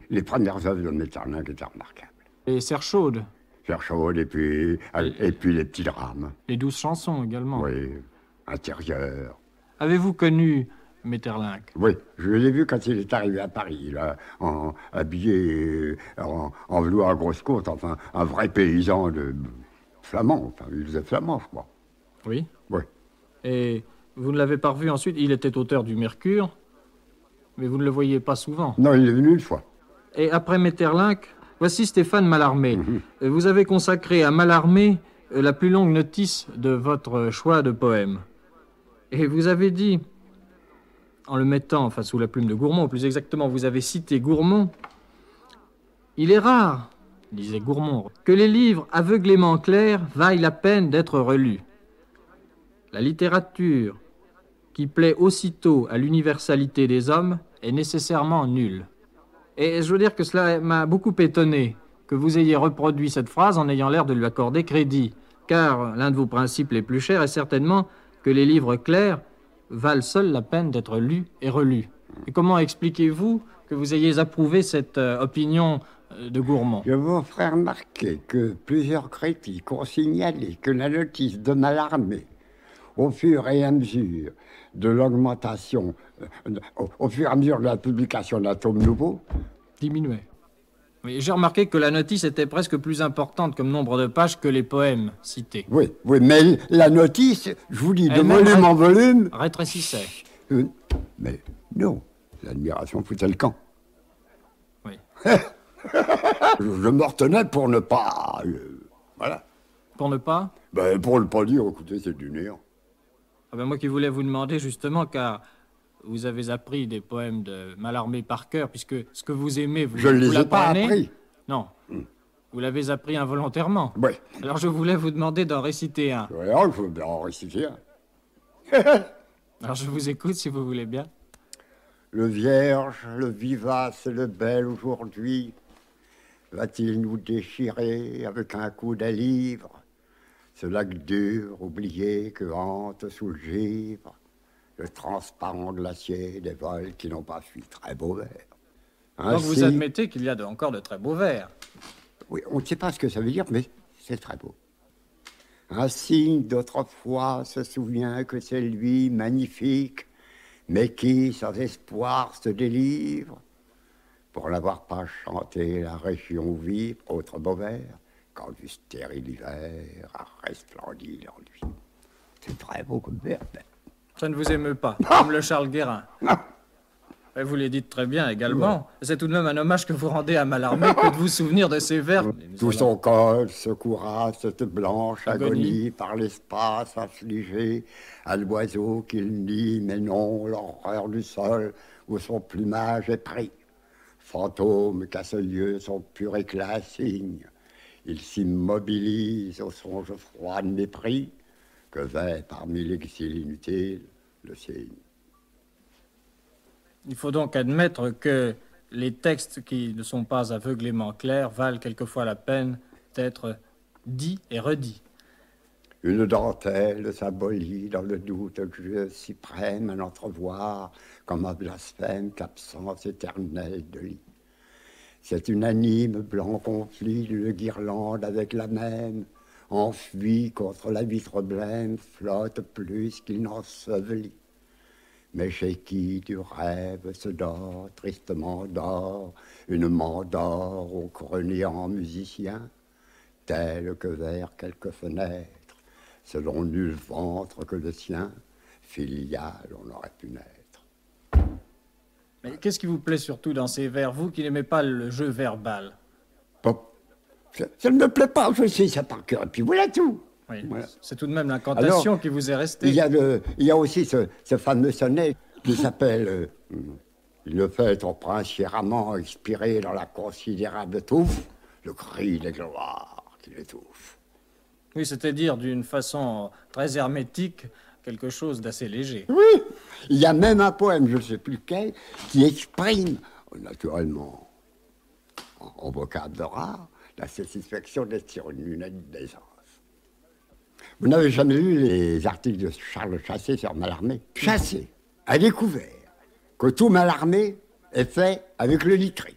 les premières œuvres de Maeterlinck étaient remarquables. Et Serre chaude. Serre chaude et puis les petits drames. Les 12 chansons également. Oui, intérieur. Avez-vous connu Maeterlinck? Oui, je l'ai vu quand il est arrivé à Paris, là, habillé en velours à grosse côte, enfin, un vrai paysan de flamand, enfin, il faisait flamand, je crois. Oui. Oui. Et vous ne l'avez pas revu ensuite? Il était auteur du Mercure, mais vous ne le voyez pas souvent. Non, il est venu une fois. Et après Maeterlinck, voici Stéphane Mallarmé. Vous avez consacré à Mallarmé la plus longue notice de votre choix de poèmes. Et vous avez dit, en le mettant enfin, sous la plume de Gourmont, plus exactement, vous avez cité Gourmont. Il est rare, disait Gourmont, que les livres aveuglément clairs vaillent la peine d'être relus. La littérature qui plaît aussitôt à l'universalité des hommes est nécessairement nulle. Et je veux dire que cela m'a beaucoup étonné que vous ayez reproduit cette phrase en ayant l'air de lui accorder crédit, car l'un de vos principes les plus chers est certainement que les livres clairs valent seuls la peine d'être lus et relus. Et comment expliquez-vous que vous ayez approuvé cette opinion de Gourmont? Je vous ferai remarquer que plusieurs critiques ont signalé que la notice de Mallarmé, au fur et à mesure de l'augmentation, au fur et à mesure de la publication d'un tome nouveau, diminuait. Oui, j'ai remarqué que la notice était presque plus importante comme nombre de pages que les poèmes cités. Oui, mais la notice, je vous dis, de volume en volume... rétrécissait. Mais non, l'admiration foutait le camp. Oui. Je me retenais pour ne pas... voilà. Pour ne pas? Pour ne pas dire, écoutez, c'est du néant. Ah ben moi qui voulais vous demander justement, car vous avez appris des poèmes de Mallarmé par cœur, puisque ce que vous aimez, vous je ne les ai pas apprenez. Appris. Non. Vous l'avez appris involontairement. Oui. Alors je voulais vous demander d'en réciter un. Oui, je veux bien en réciter un. Alors je vous écoute si vous voulez bien. Le vierge, le vivace et le bel aujourd'hui, va-t-il nous déchirer avec un coup de livre ce lac dur, oublié, que hante sous le givre le transparent glacier des vols qui n'ont pas fui très beau vers. Donc vous admettez qu'il y a encore de très beaux vers. Oui, on ne sait pas ce que ça veut dire, mais c'est très beau. Un signe d'autrefois se souvient que c'est lui, magnifique, mais qui, sans espoir, se délivre. Pour n'avoir pas chanté la région où vivre, autre beau vers, quand du stérile hiver a resplendi leur nuit. C'est très beau comme vers. Ça ne vous émeut pas, comme le Charles Guérin. Et vous les dites très bien également. Ouais. C'est tout de même un hommage que vous rendez à Mallarmé que de vous souvenir de ces vers. Tout son col secoura cette blanche agonie par l'espace affligé à l'oiseau qu'il nie, mais non l'horreur du sol où son plumage est pris. Fantôme qu'à ce lieu son pur éclat signe. Il s'immobilise au songe froid de mépris que vint parmi l'exil inutile le signe. Il faut donc admettre que les textes qui ne sont pas aveuglément clairs valent quelquefois la peine d'être dits et redits. Une dentelle s'abolit dans le doute que je suprême à entrevoir comme un blasphème qu'absence éternelle de lit. C'est unanime blanc conflit d'une guirlande avec la même, enfui contre la vitre blême, flotte plus qu'il n'ensevelit. Mais chez qui du rêve se dort, tristement dort, une mandore au creux-néant musicien, tel que vers quelques fenêtres, selon nul ventre que le sien, filial on aurait pu naître. Mais qu'est-ce qui vous plaît surtout dans ces vers, vous qui n'aimez pas le jeu verbal? Ça ne me plaît pas, je sais ça par cœur, et puis voilà tout. Oui, voilà. C'est tout de même l'incantation qui vous est restée. Il y a aussi ce fameux sonnet qui s'appelle « Il le fait ton prince fièrement expirer dans la considérable touffe, le cri des gloires qui l'étouffe. » Oui, c'est-à-dire d'une façon très hermétique, quelque chose d'assez léger. Oui, il y a même un poème, je ne sais plus lequel, qui exprime, naturellement, en vocable rare, la satisfaction d'être sur une lunette d'aisance. Vous n'avez jamais lu les articles de Charles Chassé sur Mallarmé? Chassé a découvert que tout Mallarmé est fait avec le nitré.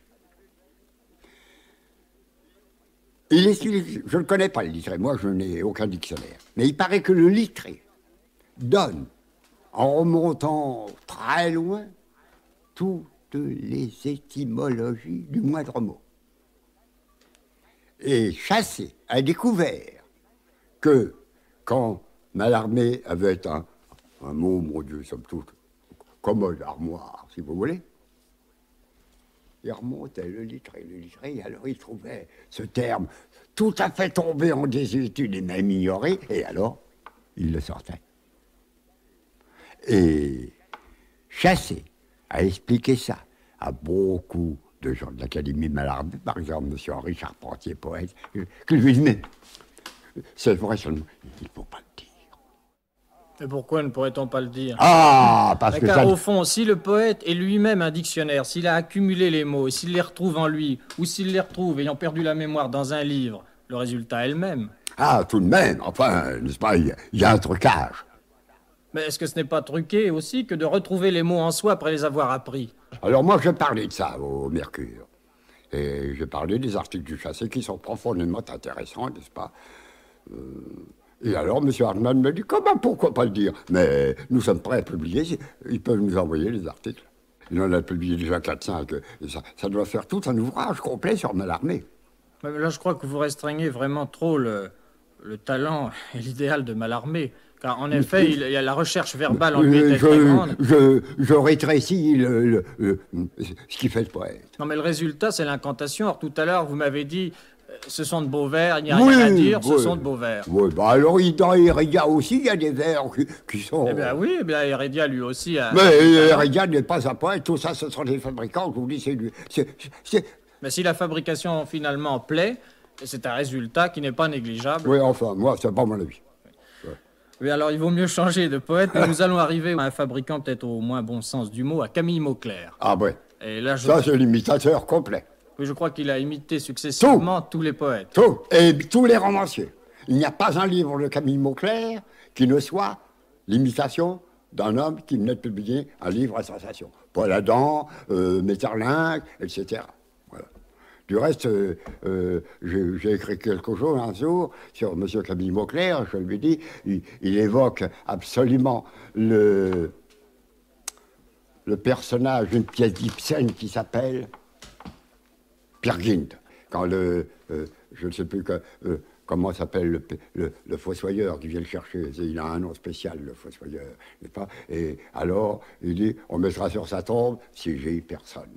Je ne connais pas le littré, moi je n'ai aucun dictionnaire. Mais il paraît que le littré donne, en remontant très loin, toutes les étymologies du moindre mot. Et Chassé a découvert que quand Mallarmé avait un mot, mon Dieu, somme toute, commode, armoire, si vous voulez, il remontait le littré, et alors il trouvait ce terme tout à fait tombé en désuétude et même ignoré, et alors il le sortait. Et Chassé a expliqué ça à beaucoup de gens de l'Académie Mallarmé, par exemple M. Henri Charpentier, poète, que je lui dis, mais c'est vrai seulement, il ne faut pas le dire. Et pourquoi ne pourrait-on pas le dire? Ah, parce que car ça... au fond, si le poète est lui-même un dictionnaire, s'il a accumulé les mots, s'il les retrouve en lui, ou s'il les retrouve ayant perdu la mémoire dans un livre, le résultat est le même. Ah, tout de même, enfin, n'est-ce pas, il y a un trucage. Mais est-ce que ce n'est pas truqué aussi que de retrouver les mots en soi après les avoir appris? Alors moi, je parlais de ça au Mercure. Et je parlais des articles du Chassé qui sont profondément intéressants, n'est-ce pas? Et alors, M. Hartmann me dit, comment, pourquoi pas le dire? Mais nous sommes prêts à publier, ils peuvent nous envoyer les articles. Il en a publié déjà 4-5, et ça doit faire tout un ouvrage complet sur Mallarmé. Mais là, je crois que vous restreignez vraiment trop le talent et l'idéal de Mallarmé. Car en effet, il y a la recherche verbale en lui était très grande. Je rétrécis ce qui fait le poète. Non, mais le résultat, c'est l'incantation. Or, tout à l'heure, vous m'avez dit, ce sont de beaux vers, il n'y a rien à dire, ce sont de beaux vers. Oui, bah alors, dans Heredia aussi, il y a des vers qui sont... Eh bien oui, Heredia, lui aussi... Mais Heredia n'est pas un poète, tout ça, ce sont des fabricants, je vous dis, c'est lui. Mais si la fabrication, finalement, plaît, c'est un résultat qui n'est pas négligeable. Oui, enfin, moi, c'est pas mon avis. Oui, alors il vaut mieux changer de poète, mais nous allons arriver à un fabricant, peut-être au moins bon sens du mot, à Camille Mauclerc. Ah ouais. Et là, ça, c'est l'imitateur complet. Oui, je crois qu'il a imité successivement tous les poètes. Tout, et tous les romanciers. Il n'y a pas un livre de Camille Mauclerc qui ne soit l'imitation d'un homme qui venait de publier un livre à sensation. Paul Adam, Maeterlinck, etc. Voilà. Du reste, j'ai écrit quelque chose un jour sur M. Camille Mauclerc. Je lui dis, il évoque absolument le personnage d'une pièce d'Ibsen qui s'appelle Peer Gynt. Quand je ne sais plus comment s'appelle le fossoyeur qui vient le chercher. Il a un nom spécial, le fossoyeur, n'est-ce pas? Et alors, il dit, on mettra sur sa tombe si j'ai eu personne.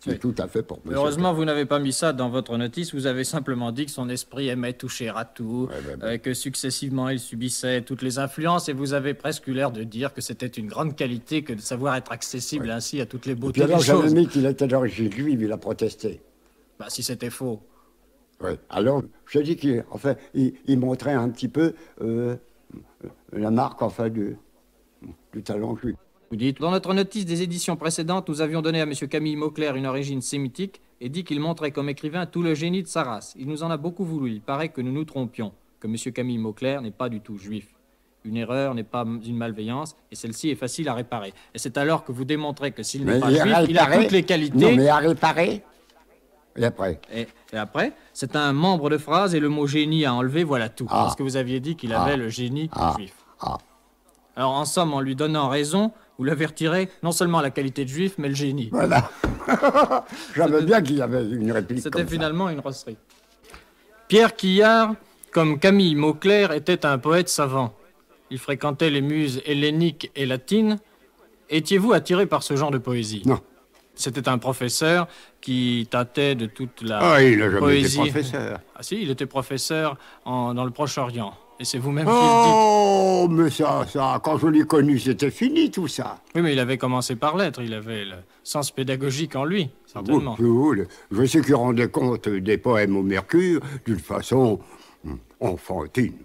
C'est tout à fait pour monsieur. Heureusement, vous n'avez pas mis ça dans votre notice. Vous avez simplement dit que son esprit aimait toucher à tout, que successivement il subissait toutes les influences, et vous avez presque eu l'air de dire que c'était une grande qualité que de savoir être accessible ainsi à toutes les beautés des choses. Puis alors, j'avais mis qu'il était d'origine juive, il a protesté. Bah, si c'était faux. Oui. Alors, je dis qu'il montrait un petit peu la marque, enfin, du talent juif. Vous dites, dans notre notice des éditions précédentes, nous avions donné à M. Camille Mauclerc une origine sémitique et dit qu'il montrait comme écrivain tout le génie de sa race. Il nous en a beaucoup voulu. Il paraît que nous nous trompions, que M. Camille Mauclerc n'est pas du tout juif. Une erreur n'est pas une malveillance, et celle-ci est facile à réparer. Et c'est alors que vous démontrez que s'il n'est pas juif, il a toutes les qualités... Non, mais à réparer. Et après et après, c'est un membre de phrase, et le mot génie à enlever, voilà tout. Parce que vous aviez dit qu'il avait le génie juif. Alors, en somme, en lui donnant raison, vous l'avez retiré non seulement la qualité de juif, mais le génie. Voilà. J'avais bien qu'il y avait une réplique. C'était finalement une rosserie. Pierre Quillard, comme Camille Mauclerc, était un poète savant. Il fréquentait les muses helléniques et latines. Étiez-vous attiré par ce genre de poésie? Non. C'était un professeur qui tâtait de toute la poésie. Ah, il n'a jamais été professeur. Ah si, il était professeur dans le Proche-Orient. Et c'est vous-même qui le dites. Oh, mais ça, quand je l'ai connu, c'était fini tout ça. Oui, mais il avait commencé par l'être. Il avait le sens pédagogique en lui, certainement. Je sais qu'il rendait compte des poèmes au Mercure d'une façon enfantine.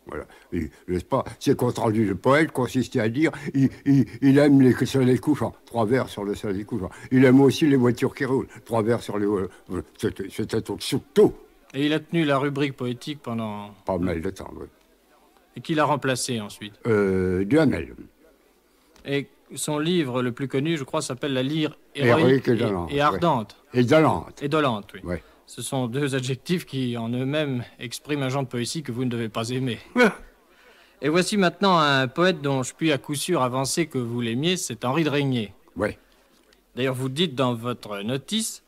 Voilà. N'est-ce pas? Ses comptes rendus de poète consistaient à dire il aime les soleils couchants, 3 vers sur le soleil couchant. Il aime aussi les voitures qui roulent, 3 vers sur les... C'était au-dessous de tout. Et il a tenu la rubrique poétique pendant... Pas mal de temps, oui. Et qui l'a remplacé ensuite? Duhamel. Et son livre le plus connu, je crois, s'appelle La lyre héroïque et ardente. Et dolente. Et dolente, oui. Ouais. Ce sont deux adjectifs qui, en eux-mêmes, expriment un genre de poésie que vous ne devez pas aimer. Et voici maintenant un poète dont je puis à coup sûr avancer que vous l'aimiez, c'est Henri de Régnier. Oui. D'ailleurs, vous dites dans votre notice,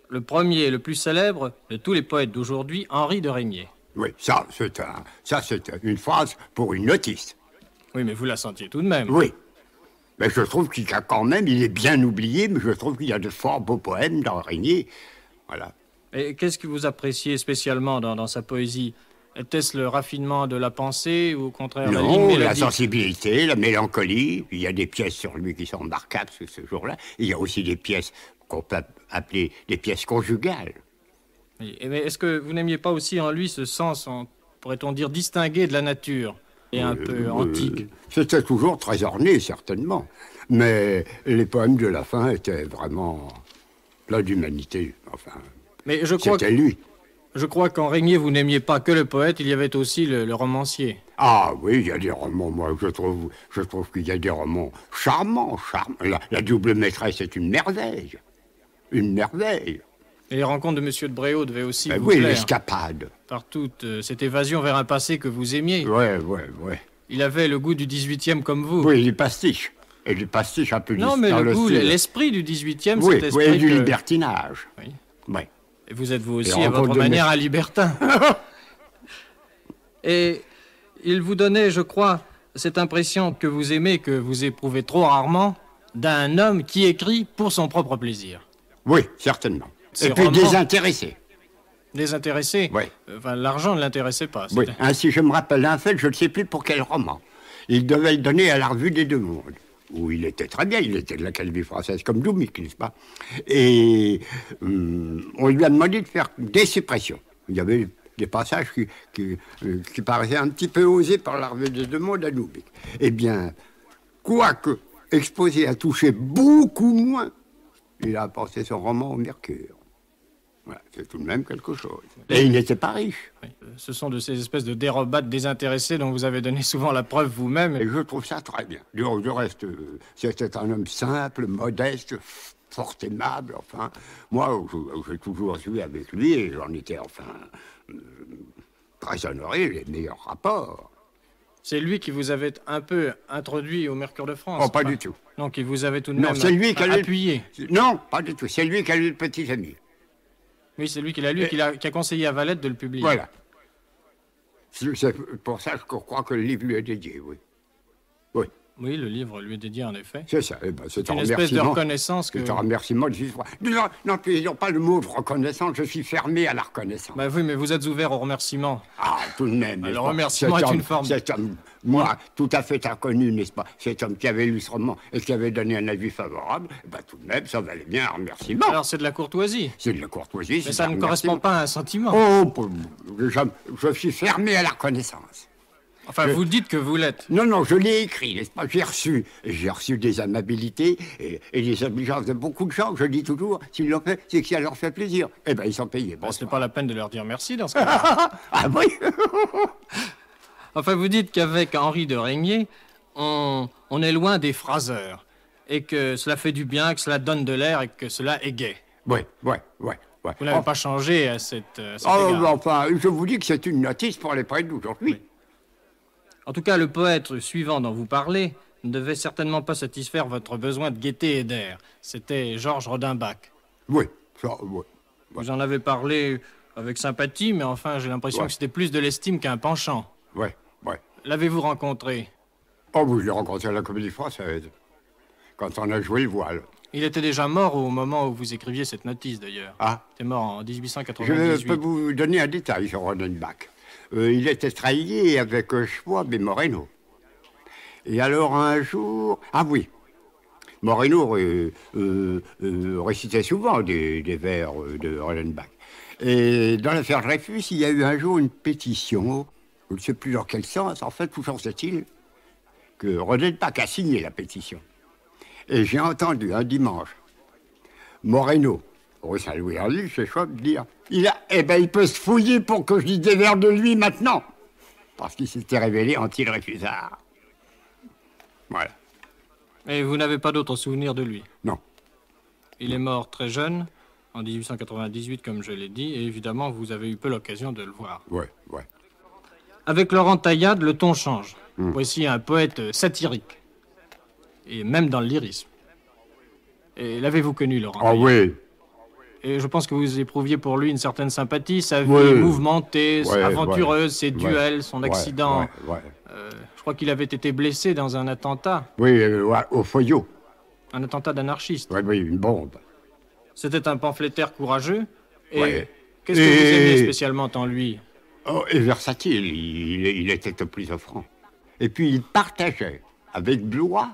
le premier et le plus célèbre de tous les poètes d'aujourd'hui, Henri de Régnier. Oui, ça, c'est une phrase pour une notice. Oui, mais vous la sentiez tout de même. Oui. Mais je trouve qu'il y a quand même, il est bien oublié, mais je trouve qu'il y a de fort beaux poèmes dans Régnier. Voilà. Et qu'est-ce que vous appréciez spécialement dans sa poésie? Était-ce le raffinement de la pensée ou au contraire la ligne Non, la mélodique? sensibilité, la mélancolie. Il y a des pièces sur lui qui sont remarquables ce jour-là. Il y a aussi des pièces qu'on peut appeler des pièces conjugales. Oui, mais est-ce que vous n'aimiez pas aussi en lui ce sens, pourrait-on dire, distingué de la nature et un peu antique? C'était toujours très orné, certainement. Mais les poèmes de la fin étaient vraiment pleins d'humanité. Enfin, Mais je crois c'était lui. Je crois qu'en Régnier, vous n'aimiez pas que le poète, il y avait aussi le romancier. Ah oui, il y a des romans, moi, je trouve qu'il y a des romans charmants. La double maîtresse est une merveille. Une merveille. Et les rencontres de Monsieur de Bréau devaient aussi vous oui, plaire. l'escapade. Par toute cette évasion vers un passé que vous aimiez. Ouais. Il avait le goût du 18e comme vous. Oui, les pastiches. Et les pastiches un peu Non, mais dans le goût, style. l'esprit du 18e, Oui, cet esprit du que... libertinage. Oui. Oui. Et vous êtes vous aussi, Les à votre rencontres de manière, un libertin. Et il vous donnait, je crois, cette impression que vous aimez, que vous éprouvez trop rarement, d'un homme qui écrit pour son propre plaisir. Oui, certainement. Ces Et puis romans- désintéressé. Désintéressé. Oui. Enfin, l'argent ne l'intéressait pas. Oui. c'était- Ainsi, je me rappelle un fait, je ne sais plus pour quel roman. Il devait le donner à la Revue des Deux Mondes, où il était très bien, il était de l'Académie française comme Doumic, n'est-ce pas? Et on lui a demandé de faire des suppressions. Il y avait des passages qui paraissaient un petit peu osés par la Revue des Deux Mondes à Doumic. Eh bien, quoique exposé à toucher beaucoup moins, il a apporté son roman au Mercure. Voilà, c'est tout de même quelque chose. Et il n'était pas riche. Oui. Ce sont de ces espèces de dérobates désintéressés dont vous avez donné souvent la preuve vous-même. Et je trouve ça très bien. Du reste, c'était un homme simple, modeste, fort aimable, enfin. Moi, j'ai toujours eu avec lui, et j'en étais, enfin, très honoré, les meilleurs rapports. C'est lui qui vous avait un peu introduit au Mercure de France. Oh, pas du tout. Non, qui vous avait tout de Non, même c'est lui qui a lu... appuyé. Non, pas du tout. C'est lui qui a lu Le Petit Ami. Oui, c'est lui qui l'a lu, qui a conseillé à Valette de le publier. Voilà. C'est pour ça que je crois que le livre lui est dédié, oui. Oui, Oui, le livre lui est dédié en effet. c'est ça. Eh ben, c'est un Une espèce de remerciement. reconnaissance que... C'est un remerciement de vivre. Non, n'employons pas le mot de reconnaissance, je suis fermé à la reconnaissance. Bah oui, mais vous êtes ouvert au remerciement. Ah, tout de même. Le n'est-ce pas? remerciement Cet est homme- une forme. Cet homme, moi, tout à fait inconnu, n'est-ce pas? Cet homme qui avait lu ce roman et qui avait donné un avis favorable, eh ben, tout de même, ça valait bien un remerciement. Alors c'est de la courtoisie. C'est de la courtoisie. Mais c'est ça un ne correspond remerciement. pas à un sentiment. Oh, je suis fermé à la reconnaissance. Enfin, vous dites que vous l'êtes. Non, je l'ai écrit, n'est-ce pas? J'ai reçu des amabilités et des obligeances de beaucoup de gens. Je dis toujours, s'ils l'ont fait, c'est que ça leur fait plaisir. Eh ben, ils sont payés. Bon, ce n'est pas la peine de leur dire merci dans ce cas-là. Ah oui. Enfin, vous dites qu'avec Henri de Régnier, on est loin des phraseurs. Et que cela fait du bien, que cela donne de l'air et que cela est gai. Oui. Vous n'avez pas changé à cet Oh, égard. enfin, je vous dis que c'est une notice pour les poètes d'aujourd'hui. Oui. En tout cas, le poète suivant dont vous parlez ne devait certainement pas satisfaire votre besoin de gaieté et d'air. C'était Georges Rodin-Bach. Oui, ça, oui. Vous en avez parlé avec sympathie, mais enfin, j'ai l'impression Ouais. que c'était plus de l'estime qu'un penchant. Oui. L'avez-vous rencontré? Oh, oui, je l'ai rencontré à la Comédie Française, quand on a joué le voile. Il était déjà mort au moment où vous écriviez cette notice, d'ailleurs. Ah, Il était mort en je 1898. peux vous donner un détail sur Rodenbach. Il était traillé avec Schwab et Moreno. Et alors un jour... Ah oui, Moreno récitait souvent des vers de Rodenbach. Et dans l'affaire Dreyfus, il y a eu un jour une pétition, je ne sais plus dans quel sens, en fait, toujours est-il que Rodenbach a signé la pétition. Et j'ai entendu un dimanche Moreno, rue Saint-Louis-en-Lys, chez Schwab, dire il peut se fouiller pour que je dise des vers de lui maintenant. Parce qu'il s'était révélé anti-Dreyfusard. Voilà. Et vous n'avez pas d'autres souvenirs de lui? Non. Il est mort très jeune. en 1898, comme je l'ai dit, et évidemment, vous avez eu peu l'occasion de le voir. Ouais, ouais. Avec Laurent Taillade, le ton change. Voici un poète satirique, et même dans le lyrisme. Et l'avez-vous connu, Laurent Ah Taillade? oui. Et je pense que vous éprouviez pour lui une certaine sympathie, sa vie Oui. mouvementée, Ouais, aventureuse, ses ouais. duels, son accident. Ouais. Je crois qu'il avait été blessé dans un attentat, Oui, ouais, au Foyot. un attentat d'anarchiste. Oui, une bombe. C'était un pamphlétaire courageux. Et Ouais. qu'est-ce que vous aimiez spécialement en lui? Oh, et versatile, il était au plus offrant. Et puis il partageait avec Blois.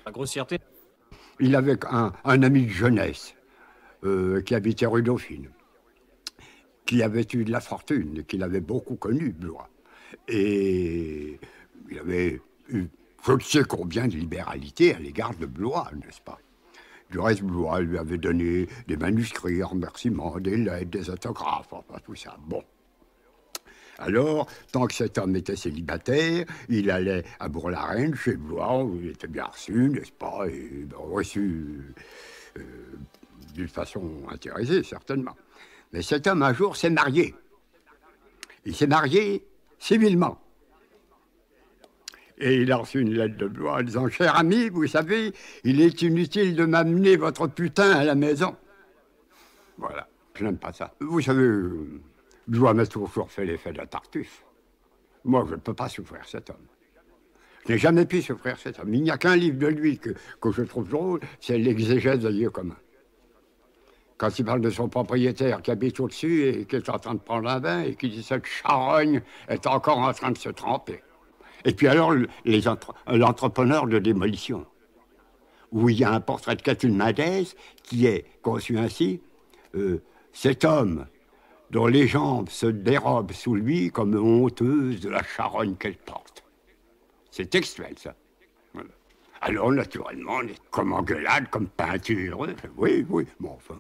La grossièreté. Il avait un ami de jeunesse qui habitait rue Dauphine, qui avait eu de la fortune, qu'il avait beaucoup connu, Blois. Et il avait eu je ne sais combien de libéralité à l'égard de Blois, n'est-ce pas? Du reste, Blois lui avait donné des manuscrits en remerciement, des lettres, des autographes, enfin tout ça. Bon. Alors, tant que cet homme était célibataire, il allait à Bourg-la-Reine, chez Blois, où il était bien reçu, n'est-ce pas? Et reçu d'une façon intéressée, certainement. Mais cet homme, un jour, s'est marié. Il s'est marié civilement. Et il a reçu une lettre de Blois en disant « Cher ami, vous savez, il est inutile de m'amener votre putain à la maison. » Voilà, je n'aime pas ça. Vous savez, Blois m'a toujours fait l'effet d'un Tartuffe. Moi, je ne peux pas souffrir cet homme. Je n'ai jamais pu souffrir cet homme. Il n'y a qu'un livre de lui que je trouve drôle, c'est l'exégèse de lieux communs. Quand il parle de son propriétaire qui habite au-dessus et qui est en train de prendre un bain et qui dit « Cette charogne est encore en train de se tremper. » Et puis alors, l'entrepreneur de démolition, où il y a un portrait de Catulle Mendès qui est conçu ainsi, cet homme dont les jambes se dérobent sous lui comme honteuses de la charogne qu'elle porte. C'est textuel, ça. Voilà. Alors, naturellement, on est comme engueulade, comme peinture. Oui, bon, enfin...